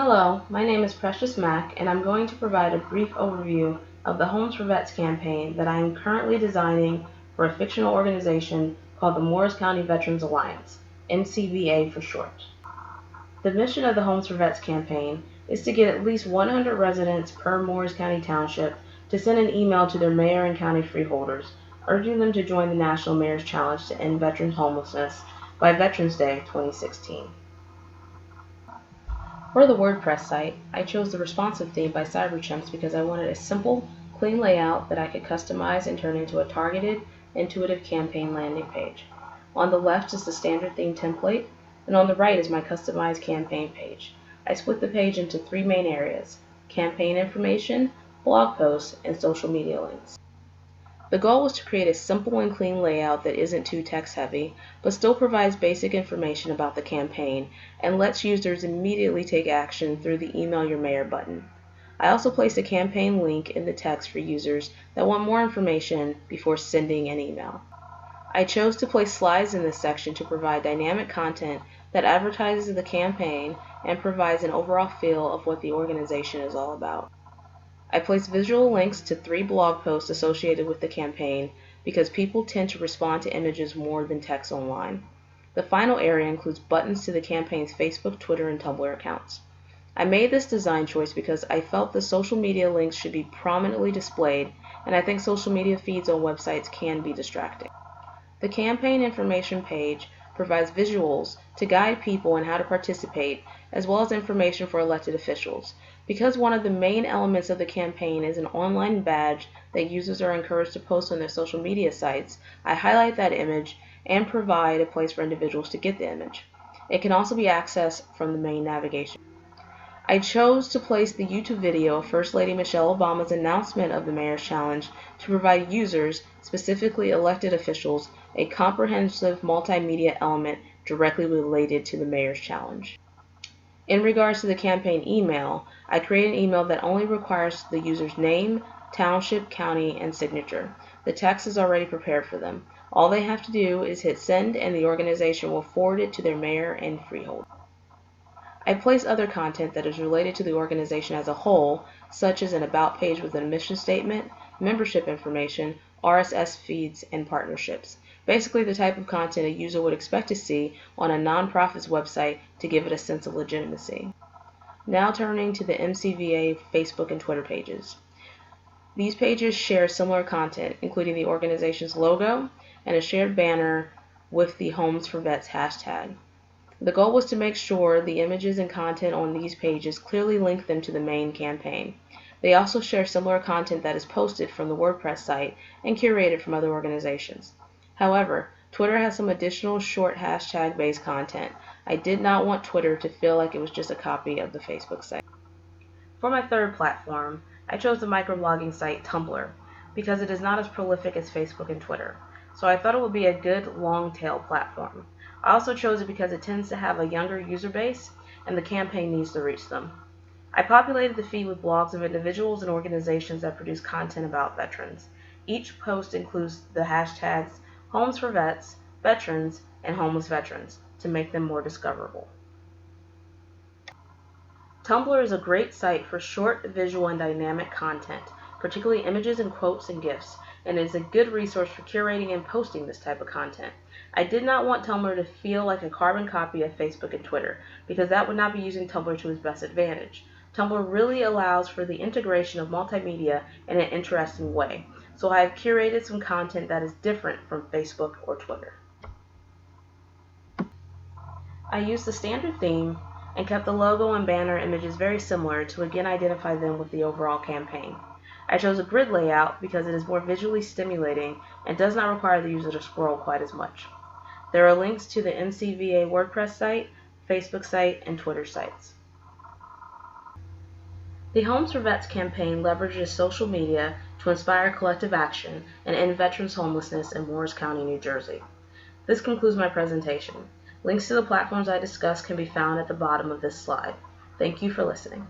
Hello, my name is Precious Mack, and I'm going to provide a brief overview of the Homes for Vets campaign that I am currently designing for a fictional organization called the Morris County Veterans Alliance, MCVA for short. The mission of the Homes for Vets campaign is to get at least 100 residents per Morris County Township to send an email to their mayor and county freeholders, urging them to join the National Mayor's Challenge to End Veterans Homelessness by Veterans Day 2016. For the WordPress site, I chose the responsive theme by Cyberchimps because I wanted a simple, clean layout that I could customize and turn into a targeted, intuitive campaign landing page. On the left is the standard theme template, and on the right is my customized campaign page. I split the page into three main areas: campaign information, blog posts, and social media links. The goal was to create a simple and clean layout that isn't too text-heavy, but still provides basic information about the campaign and lets users immediately take action through the Email Your Mayor button. I also placed a campaign link in the text for users that want more information before sending an email. I chose to place slides in this section to provide dynamic content that advertises the campaign and provides an overall feel of what the organization is all about. I placed visual links to 3 blog posts associated with the campaign because people tend to respond to images more than text online. The final area includes buttons to the campaign's Facebook, Twitter, and Tumblr accounts. I made this design choice because I felt the social media links should be prominently displayed, and I think social media feeds on websites can be distracting. The campaign information page provides visuals to guide people on how to participate, as well as information for elected officials. Because one of the main elements of the campaign is an online badge that users are encouraged to post on their social media sites, I highlight that image and provide a place for individuals to get the image. It can also be accessed from the main navigation. I chose to place the YouTube video of First Lady Michelle Obama's announcement of the Mayor's Challenge to provide users, specifically elected officials, a comprehensive multimedia element directly related to the Mayor's Challenge. In regards to the campaign email, I created an email that only requires the user's name, township, county, and signature. The text is already prepared for them. All they have to do is hit send, and the organization will forward it to their mayor and freeholder. I place other content that is related to the organization as a whole, such as an about page with a mission statement, membership information, RSS feeds, and partnerships. Basically the type of content a user would expect to see on a nonprofit's website to give it a sense of legitimacy. Now turning to the MCVA Facebook and Twitter pages. These pages share similar content, including the organization's logo and a shared banner with the Homes for Vets hashtag. The goal was to make sure the images and content on these pages clearly link them to the main campaign. They also share similar content that is posted from the WordPress site and curated from other organizations. However, Twitter has some additional short hashtag-based content. I did not want Twitter to feel like it was just a copy of the Facebook site. For my third platform, I chose the microblogging site Tumblr because it is not as prolific as Facebook and Twitter, so I thought it would be a good long-tail platform. I also chose it because it tends to have a younger user base and the campaign needs to reach them. I populated the feed with blogs of individuals and organizations that produce content about veterans. Each post includes the hashtags Homes for Vets, Veterans, and Homeless Veterans to make them more discoverable. Tumblr is a great site for short, visual, and dynamic content, particularly images and quotes and GIFs, and is a good resource for curating and posting this type of content. I did not want Tumblr to feel like a carbon copy of Facebook and Twitter, because that would not be using Tumblr to its best advantage. Tumblr really allows for the integration of multimedia in an interesting way, so I have curated some content that is different from Facebook or Twitter. I used the standard theme and kept the logo and banner images very similar to again identify them with the overall campaign. I chose a grid layout because it is more visually stimulating and does not require the user to scroll quite as much. There are links to the MCVA WordPress site, Facebook site, and Twitter sites. The Homes for Vets campaign leverages social media to inspire collective action and end veterans homelessness in Morris County, New Jersey. This concludes my presentation. Links to the platforms I discussed can be found at the bottom of this slide. Thank you for listening.